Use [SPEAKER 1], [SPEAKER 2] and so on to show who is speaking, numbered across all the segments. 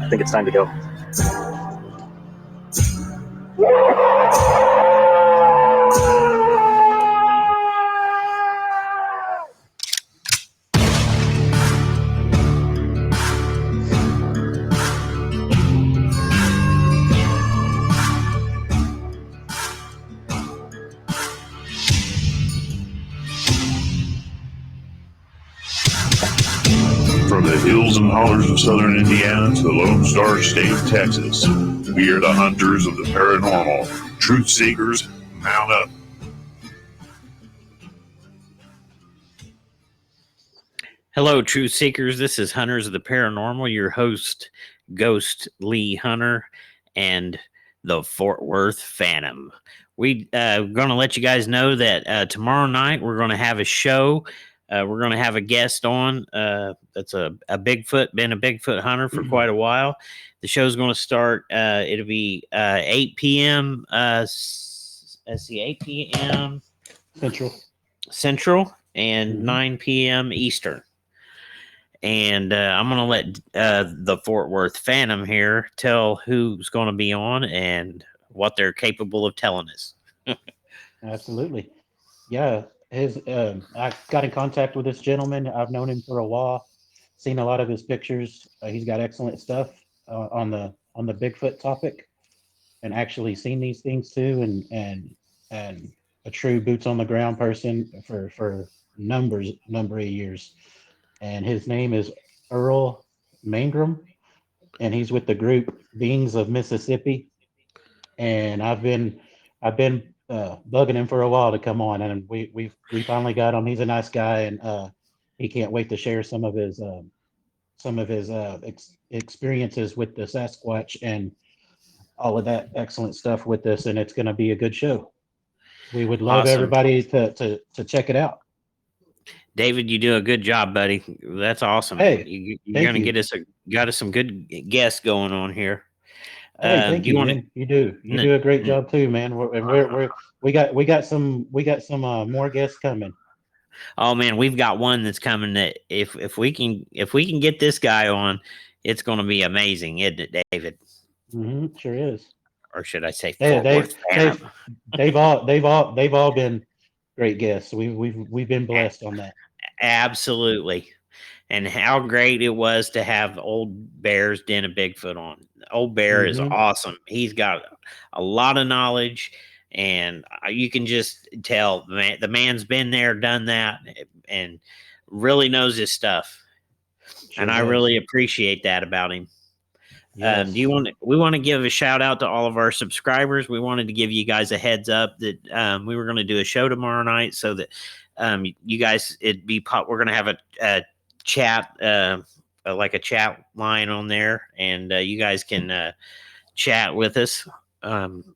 [SPEAKER 1] I think it's time to go.
[SPEAKER 2] From the hills and hollers of southern Indiana to the Lone Star State of Texas, we are the hunters of the paranormal. Truth seekers, mount up.
[SPEAKER 3] Hello, Truth Seekers. This is Hunters of the Paranormal, your host, Ghost Lee Hunter, and the Fort Worth Phantom. We're going to let you guys know that tomorrow night we're going to have a show. We're going to have a guest on that's a Bigfoot, been a Bigfoot hunter for quite a while. The show's going to start, it'll be 8 p.m. Let's see, 8 p.m. Central and 9 p.m. Eastern. And I'm going to let the Fort Worth Phantom here tell who's going to be on and what they're capable of telling us.
[SPEAKER 4] Absolutely. Yeah. I got in contact with this gentleman. I've known him for a while, seen a lot of his pictures. He's got excellent stuff on the Bigfoot topic, and actually seen these things too, and a true boots on the ground person for number of years. And his name is Earl Mengrum, and he's with the group Beings of Mississippi. And I've been bugging him for a while to come on, and we finally got him. He's a nice guy, and he can't wait to share some of his experiences with the Sasquatch and all of that excellent stuff with us. And it's going to be a good show. We would love everybody to check it out.
[SPEAKER 3] David, you do a good job, buddy. That's awesome.
[SPEAKER 4] Hey,
[SPEAKER 3] you're going to got us some good guests going on here.
[SPEAKER 4] Hey, thank you. You do a great job too, man. We got some more guests coming.
[SPEAKER 3] Oh man, we've got one that's coming that if we can get this guy on, it's going to be amazing, isn't it, David?
[SPEAKER 4] Mm-hmm, sure is.
[SPEAKER 3] Or should I say,
[SPEAKER 4] they've all been great guests. We've been blessed on that.
[SPEAKER 3] Absolutely. And how great it was to have Old Bear's Den of Bigfoot on. Old Bear is awesome. He's got a lot of knowledge, and you can just tell the man's been there, done that, and really knows his stuff. Sure and I really appreciate that about him. Yes. We want to give a shout out to all of our subscribers. We wanted to give you guys a heads up that we were going to do a show tomorrow night, so that you guys, we're going to have a chat, like a chat line on there, and you guys can chat with us.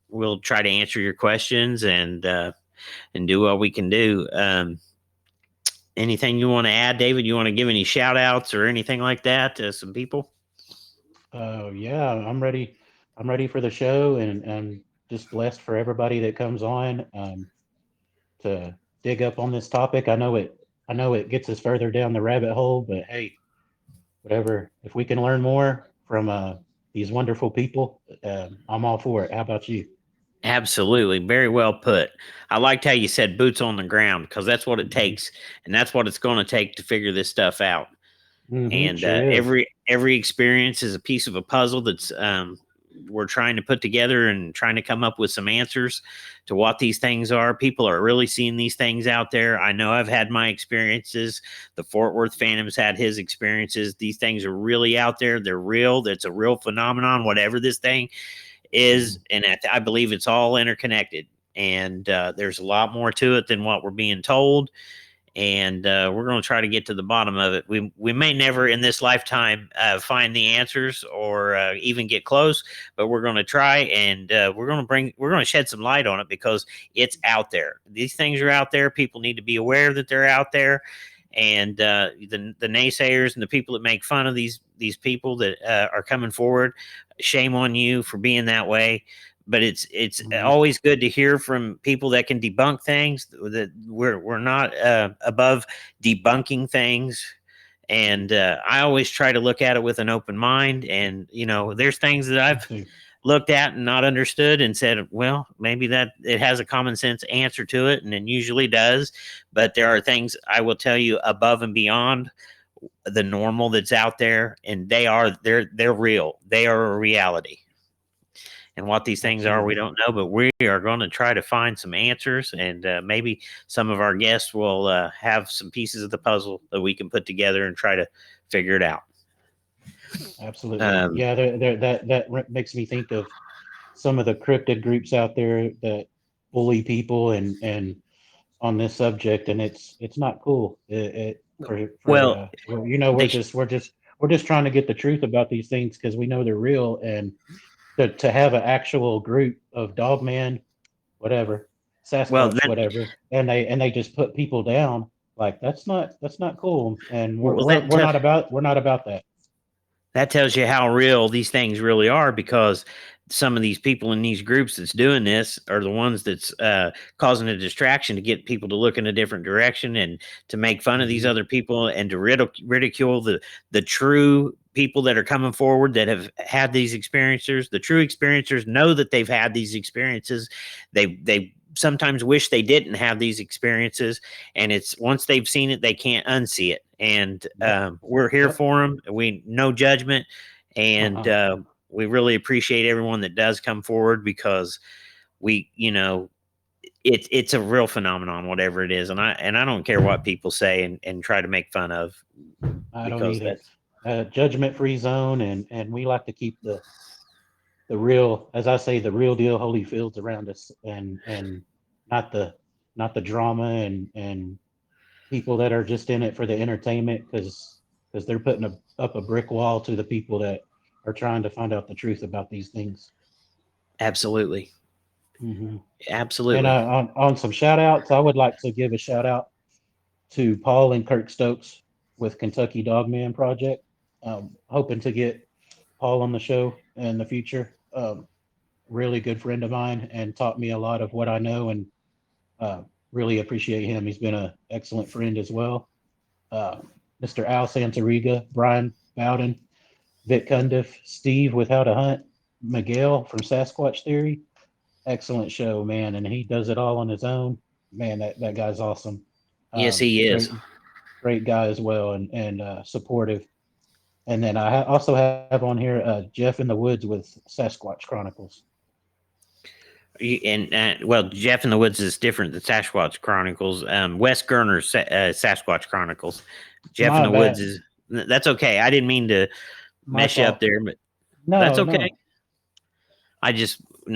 [SPEAKER 3] We'll try to answer your questions and do what we can do. Anything you want to add, David? You want to give any shout outs or anything like that to some people?
[SPEAKER 4] Yeah, I'm ready for the show, and just blessed for everybody that comes on to dig up on this topic. I know it gets us further down the rabbit hole, but hey, whatever. If we can learn more from these wonderful people, I'm all for it. How about you?
[SPEAKER 3] Absolutely. Very well put. I liked how you said boots on the ground, because that's what it takes, and that's what it's going to take to figure this stuff out. And sure every experience is a piece of a puzzle that's we're trying to put together and trying to come up with some answers to what these things are. People are really seeing these things out there. I know I've had my experiences. The Fort Worth Phantom's had his experiences. These things are really out there. They're real. That's a real phenomenon, whatever this thing is. And I believe it's all interconnected. And there's a lot more to it than what we're being told. And we're going to try to get to the bottom of it. We may never in this lifetime find the answers or even get close, but we're going to try, and we're going to shed some light on it, because it's out there. These things are out there. People need to be aware that they're out there, and the naysayers and the people that make fun of these people that are coming forward, shame on you for being that way. But it's always good to hear from people that can debunk things. That we're not above debunking things, And I always try to look at it with an open mind. And, there's things that I've looked at and not understood and said, well, maybe that it has a common sense answer to it. And it usually does. But there are things I will tell you above and beyond the normal that's out there. And they're real. They are a reality. And what these things are, we don't know, but we are going to try to find some answers, and maybe some of our guests will have some pieces of the puzzle that we can put together and try to figure it out.
[SPEAKER 4] Absolutely. Yeah, that makes me think of some of the cryptid groups out there that bully people and on this subject, and it's not cool. We're just trying to get the truth about these things because we know they're real, and to have an actual group of Dogman, whatever, Sasquatch, whatever, and they just put people down, like that's not cool, and we're not about that.
[SPEAKER 3] That tells you how real these things really are, because some of these people in these groups that's doing this are the ones that's causing a distraction to get people to look in a different direction and to make fun of these other people and to ridicule the true people that are coming forward that have had these experiences. The true experiencers know that they've had these experiences. They sometimes wish they didn't have these experiences, and it's once they've seen it, they can't unsee it. And we're here for them. We no judgment, and we really appreciate everyone that does come forward, because it's a real phenomenon, whatever it is, and I don't care what people say and try to make fun of.
[SPEAKER 4] I don't either. Judgment-free zone, and we like to keep the real, as I say, the real deal Holyfields around us, and not the drama and people that are just in it for the entertainment, because they're putting up a brick wall to the people that are trying to find out the truth about these things.
[SPEAKER 3] Absolutely.
[SPEAKER 4] Mm-hmm.
[SPEAKER 3] Absolutely.
[SPEAKER 4] And on some shout outs, I would like to give a shout out to Paul and Kirk Stokes with Kentucky Dogman Project. Hoping to get Paul on the show in the future. Really good friend of mine and taught me a lot of what I know, and really appreciate him. He's been an excellent friend as well. Mr. Al Santariga, Brian Bowden, Vic Cundiff, Steve with How to Hunt, Miguel from Sasquatch Theory. Excellent show, man. And he does it all on his own. Man, that guy's awesome.
[SPEAKER 3] Yes, he is.
[SPEAKER 4] Great guy as well, and supportive. And then I also have on here Jeff in the Woods with Sasquatch Chronicles.
[SPEAKER 3] And well, Jeff in the Woods is different than Sasquatch Chronicles. Wes Gerner's Sasquatch Chronicles. Jeff in the Woods that's okay. I didn't mean to mess you up there, but that's okay. No.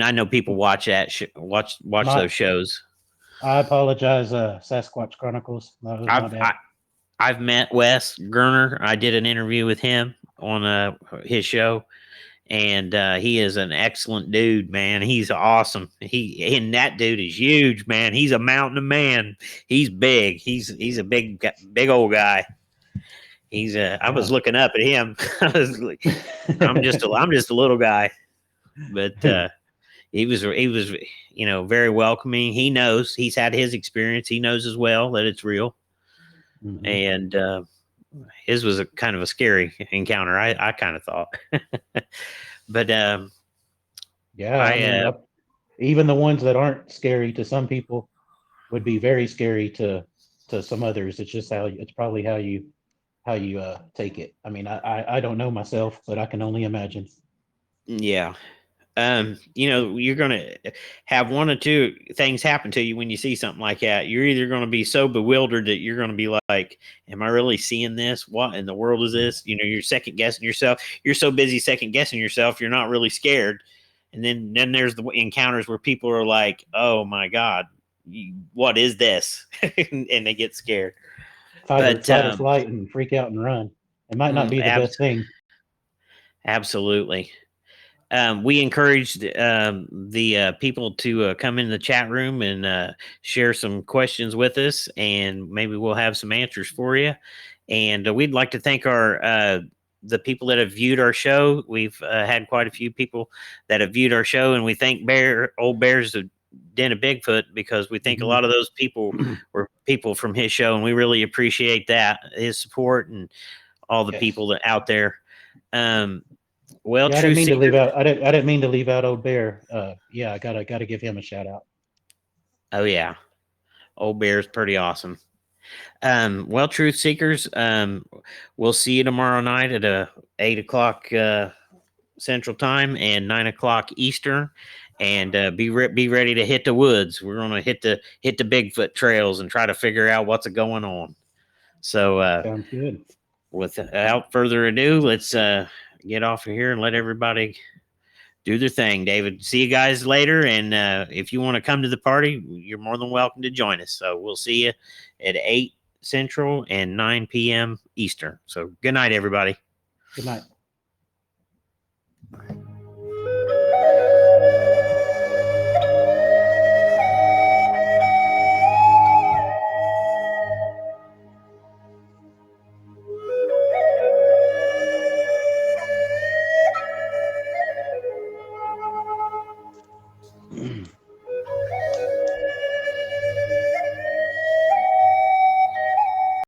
[SPEAKER 3] I know people watch that watch those shows.
[SPEAKER 4] I apologize, Sasquatch Chronicles.
[SPEAKER 3] I've met Wes Gerner. I did an interview with him on his show, and he is an excellent dude, man. He's awesome. And that dude is huge, man. He's a mountain of man. He's big. He's a big old guy. I was looking up at him. I was like, I'm just a little guy, but he was very welcoming. He knows, he's had his experience. He knows as well that it's real. Mm-hmm. And his was a kind of a scary encounter, I kind of thought. But
[SPEAKER 4] yeah, even the ones that aren't scary to some people would be very scary to some others. It's just it's probably how you take it. I mean, I don't know myself, but I can only imagine.
[SPEAKER 3] Yeah. You're going to have one or two things happen to you when you see something like that. You're either going to be so bewildered that you're going to be like, am I really seeing this? What in the world is this? You're second guessing yourself. You're so busy second guessing yourself, you're not really scared. And then there's the encounters where people are like, oh my God, what is this? and they get scared.
[SPEAKER 4] Fight or flight and freak out and run. It might not be the best thing.
[SPEAKER 3] Absolutely. We encouraged the people to come in the chat room and share some questions with us, and maybe we'll have some answers for you. And we'd like to thank the people that have viewed our show. We've had quite a few people that have viewed our show, and we thank Old Bear's Den of Bigfoot, because we think a lot of those people were people from his show, and we really appreciate that, his support. And all the
[SPEAKER 4] Yes.
[SPEAKER 3] people that out there. Well,
[SPEAKER 4] Yeah, I
[SPEAKER 3] True
[SPEAKER 4] didn't mean to leave
[SPEAKER 3] Seekers.
[SPEAKER 4] out. I didn't mean to leave out Old Bear. Yeah, I gotta give him a shout out.
[SPEAKER 3] Oh yeah, Old Bear's pretty awesome. Well, Truth Seekers, we'll see you tomorrow night at 8 o'clock Central Time and 9 o'clock Eastern. And be ready to hit the woods. We're gonna hit the Bigfoot trails and try to figure out what's going on. So
[SPEAKER 4] Sounds good.
[SPEAKER 3] without further ado, let's get off of here and let everybody do their thing. David, see you guys later. And if you want to come to the party, you're more than welcome to join us. So we'll see you at 8 Central and 9 p.m. Eastern. So good night, everybody.
[SPEAKER 4] Good night.